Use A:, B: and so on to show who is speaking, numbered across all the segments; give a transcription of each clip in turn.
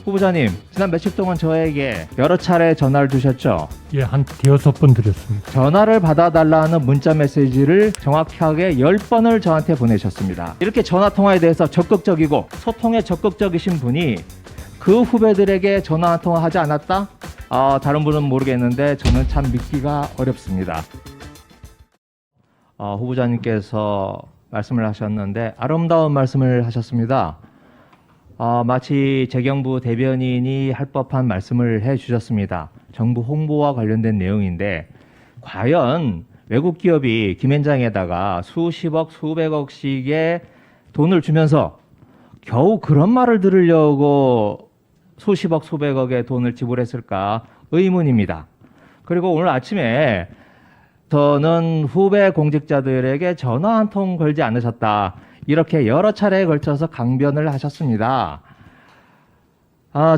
A: 후보자님, 지난 며칠 동안 저에게 여러 차례 전화를 주셨죠?
B: 예, 한 6번 드렸습니다.
A: 전화를 받아달라는 문자 메시지를 정확하게 10번을 저한테 보내셨습니다. 이렇게 전화통화에 대해서 적극적이고 소통에 적극적이신 분이 그 후배들에게 전화 한 통화 하지 않았다? 다른 분은 모르겠는데 저는 참 믿기가 어렵습니다. 후보자님께서 말씀을 하셨는데 아름다운 말씀을 하셨습니다. 마치 재경부 대변인이 할 법한 말씀을 해주셨습니다. 정부 홍보와 관련된 내용인데 과연 외국 기업이 김앤장에다가 수십억, 수백억씩의 돈을 주면서 겨우 그런 말을 들으려고 수십억, 수백억의 돈을 지불했을까 의문입니다. 그리고 오늘 아침에 저는 후배 공직자들에게 전화 한 통 걸지 않으셨다. 이렇게 여러 차례에 걸쳐서 강변을 하셨습니다.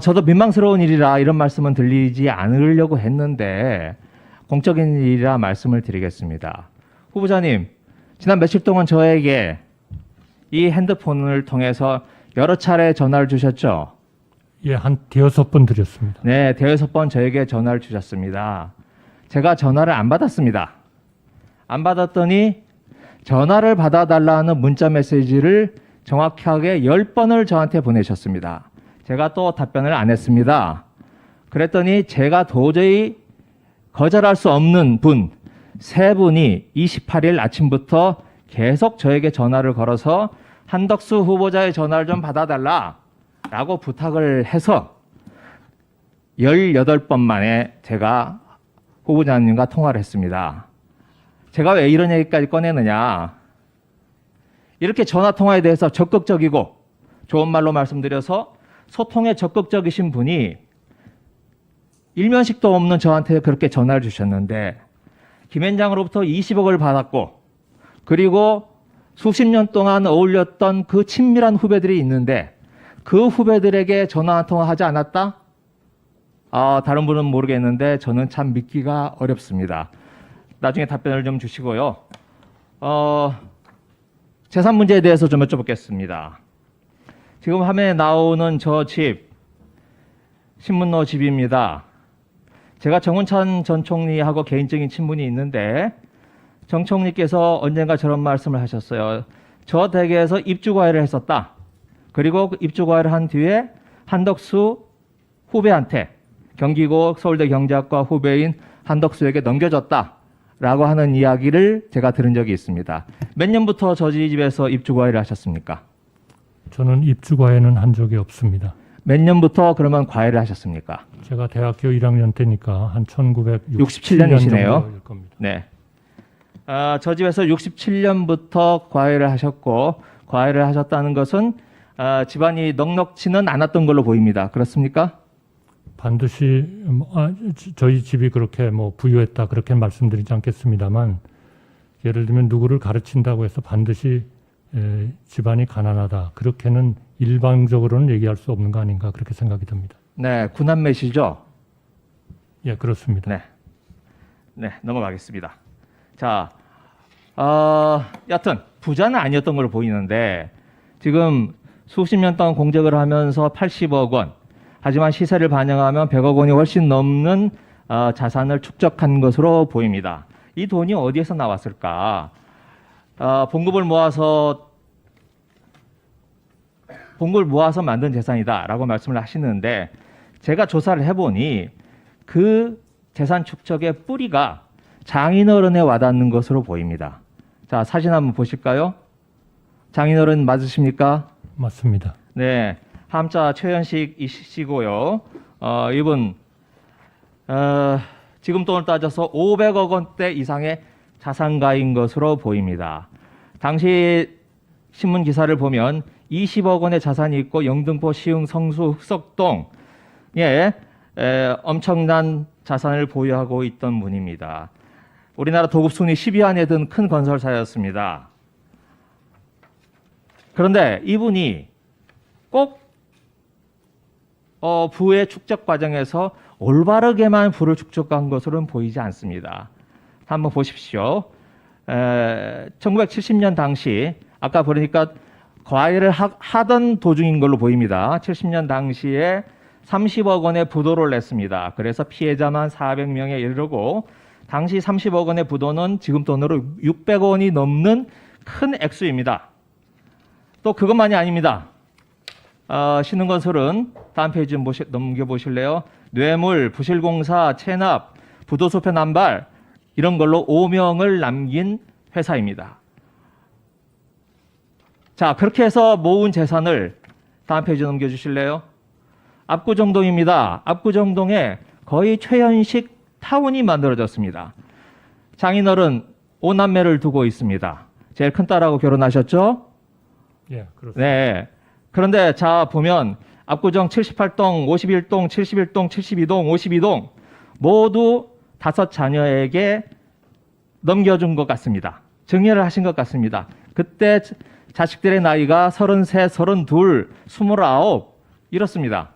A: 저도 민망스러운 일이라 이런 말씀은 들리지 않으려고 했는데 공적인 일이라 말씀을 드리겠습니다. 후보자님, 지난 며칠 동안 저에게 이 핸드폰을 통해서 여러 차례 전화를 주셨죠?
B: 예, 한 6번 드렸습니다.
A: 네, 대여섯 번 저에게 전화를 주셨습니다. 제가 전화를 안 받았습니다. 안 받았더니 전화를 받아달라는 문자 메시지를 정확하게 10번을 저한테 보내셨습니다. 제가 또 답변을 안 했습니다. 그랬더니 제가 도저히 거절할 수 없는 분, 3분이 28일 아침부터 계속 저에게 전화를 걸어서 한덕수 후보자의 전화를 좀 받아달라 라고 부탁을 해서 18번 만에 제가 후보자님과 통화를 했습니다. 제가 왜 이런 얘기까지 꺼내느냐. 이렇게 전화통화에 대해서 적극적이고 좋은 말로 말씀드려서 소통에 적극적이신 분이 일면식도 없는 저한테 그렇게 전화를 주셨는데 김앤장으로부터 20억을 받았고 그리고 수십 년 동안 어울렸던 그 친밀한 후배들이 있는데 그 후배들에게 전화 한 통화 하지 않았다? 다른 분은 모르겠는데 저는 참 믿기가 어렵습니다. 나중에 답변을 좀 주시고요. 재산 문제에 대해서 좀 여쭤보겠습니다. 지금 화면에 나오는 저 집, 신문로 집입니다. 제가 정운찬 전 총리하고 개인적인 친분이 있는데 정 총리께서 언젠가 저런 말씀을 하셨어요. 저 댁에서 입주과외를 했었다. 그리고 그 입주과외를 한 뒤에 한덕수 후배한테 경기고 서울대 경제학과 후배인 한덕수에게 넘겨줬다. 라고 하는 이야기를 제가 들은 적이 있습니다. 몇 년부터 저 집에서 입주과외를 하셨습니까?
B: 저는 입주과외는 한 적이 없습니다.
A: 몇 년부터 그러면 과외를 하셨습니까?
B: 제가 대학교 1학년 때니까 한
A: 67 년이시네요.
B: 정도일 겁니다.
A: 네. 저 집에서 67년부터 과외를 하셨고 과외를 하셨다는 것은 집안이 넉넉지는 않았던 걸로 보입니다. 그렇습니까?
B: 반드시 저희 집이 그렇게 부유했다 그렇게 말씀드리지 않겠습니다만 예를 들면 누구를 가르친다고 해서 반드시 집안이 가난하다 그렇게는 일반적으로는 얘기할 수 없는 거 아닌가 그렇게 생각이 듭니다.
A: 네, 구남매시죠?
B: 예, 그렇습니다.
A: 네. 네, 넘어가겠습니다. 자, 여튼 부자는 아니었던 걸로 보이는데 지금 수십 년 동안 공직을 하면서 80억 원, 하지만 시세를 반영하면 100억 원이 훨씬 넘는 자산을 축적한 것으로 보입니다. 이 돈이 어디에서 나왔을까? 봉급을 모아서 만든 재산이다라고 말씀을 하시는데 제가 조사를 해보니 그 재산 축적의 뿌리가 장인어른에 와닿는 것으로 보입니다. 자, 사진 한번 보실까요? 장인어른 맞으십니까?
B: 맞습니다.
A: 네, 함자 최현식 씨고요. 이분 지금 돈을 따져서 500억 원대 이상의 자산가인 것으로 보입니다. 당시 신문 기사를 보면 20억 원의 자산이 있고 영등포 시흥 성수 흑석동에 엄청난 자산을 보유하고 있던 분입니다. 우리나라 도급 순위 10위 안에 든 큰 건설사였습니다. 그런데 이분이 꼭 부의 축적 과정에서 올바르게만 부를 축적한 것으로는 보이지 않습니다. 한번 보십시오. 1970년 당시 아까 보니까 과외를 하던 도중인 걸로 보입니다. 70년 당시에 30억 원의 부도를 냈습니다. 그래서 피해자만 400명에 이르고 당시 30억 원의 부도는 지금 돈으로 600억 원이 넘는 큰 액수입니다. 또 그것만이 아닙니다. 신흥건설은 다음 페이지 좀 넘겨보실래요? 뇌물, 부실공사, 체납, 부도수표 남발 이런 걸로 오명을 남긴 회사입니다. 자, 그렇게 해서 모은 재산을 다음 페이지 넘겨주실래요? 압구정동입니다. 압구정동에 거의 최현식 타운이 만들어졌습니다. 장인어른 5남매를 두고 있습니다. 제일 큰 딸하고 결혼하셨죠?
B: 예, 그렇습니다.
A: 네. 그런데 자 보면 압구정 78동, 51동, 71동, 72동, 52동 모두 5자녀에게 넘겨준 것 같습니다. 증여를 하신 것 같습니다. 그때 자식들의 나이가 33, 32, 29 이렇습니다.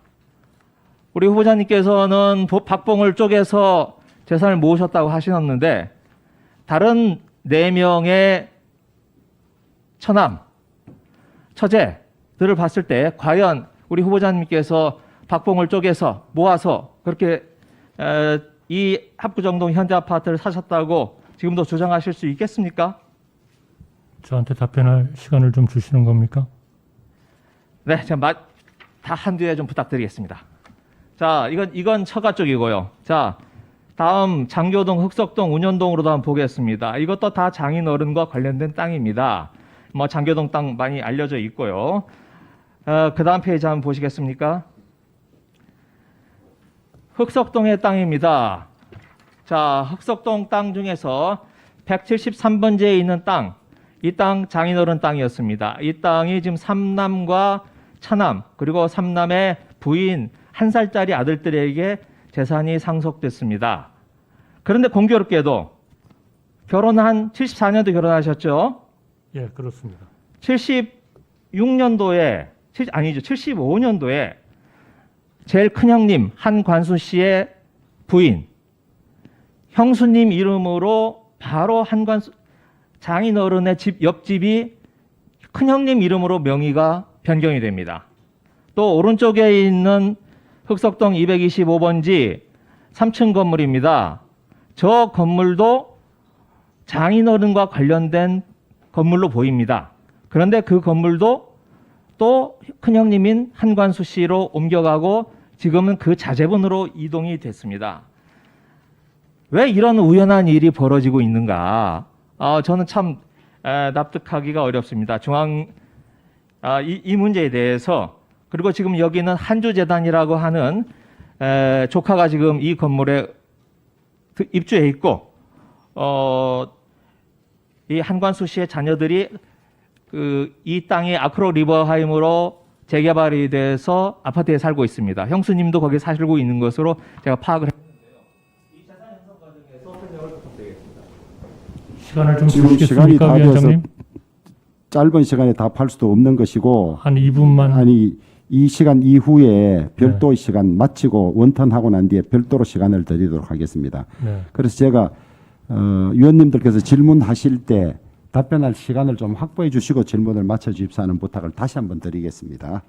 A: 우리 후보자님께서는 박봉을 쪼개서 재산을 모으셨다고 하셨는데 다른 4명의 처남, 처제들을 봤을 때 과연 우리 후보자님께서 박봉을 쪼개서 모아서 그렇게 이 압구정동 현대아파트를 사셨다고 지금도 주장하실 수 있겠습니까?
B: 저한테 답변할 시간을 좀 주시는 겁니까?
A: 네, 제가 다 한두에 좀 부탁드리겠습니다. 자, 이건 처가 쪽이고요. 자, 다음 장교동, 흑석동, 운현동으로도 한번 보겠습니다. 이것도 다 장인어른과 관련된 땅입니다. 뭐 장교동 땅 많이 알려져 있고요. 그 다음 페이지 한번 보시겠습니까? 흑석동의 땅입니다. 자, 흑석동 땅 중에서 173번지에 있는 땅, 이 땅 장인어른 땅이었습니다. 이 땅이 지금 삼남과 차남 그리고 삼남의 부인 1살짜리 아들들에게 재산이 상속됐습니다. 그런데 공교롭게도 결혼한 74년도 결혼하셨죠?
B: 예, 그렇습니다.
A: 76년도에 아니죠. 75년도에 제일 큰형님 한관수 씨의 부인 형수님 이름으로 바로 한관수 장인어른의 집 옆집이 큰형님 이름으로 명의가 변경이 됩니다. 또 오른쪽에 있는 흑석동 225번지 3층 건물입니다. 저 건물도 장인어른과 관련된 건물로 보입니다. 그런데 그 건물도 또 큰형님인 한관수 씨로 옮겨가고 지금은 그 자제분으로 이동이 됐습니다. 왜 이런 우연한 일이 벌어지고 있는가? 저는 참 납득하기가 어렵습니다. 이 문제에 대해서 그리고 지금 여기는 한주재단이라고 하는 조카가 지금 이 건물에 입주해 있고 이 한관수 씨의 자녀들이 이 땅이 아크로 리버하임으로 재개발이 돼서 아파트에 살고 있습니다. 형수님도 거기 살고 있는 것으로 제가 파악을 했는데요. 이 재산 형성 과정에서 설명을 부탁드리겠습니다.
B: 시간을 좀
C: 지금 시간이
B: 주시겠습니까,
C: 다 돼서
B: 위원장님?
C: 짧은 시간에 답할 수도 없는 것이고
B: 한 2분만.
C: 아니 이 시간 이후에 별도의 시간 마치고 원턴하고 난 뒤에 별도로 시간을 드리도록 하겠습니다.
B: 네.
C: 그래서 제가 위원님들께서 질문하실 때 답변할 시간을 좀 확보해 주시고 질문을 마쳐 주십사 하는 부탁을 다시 한번 드리겠습니다.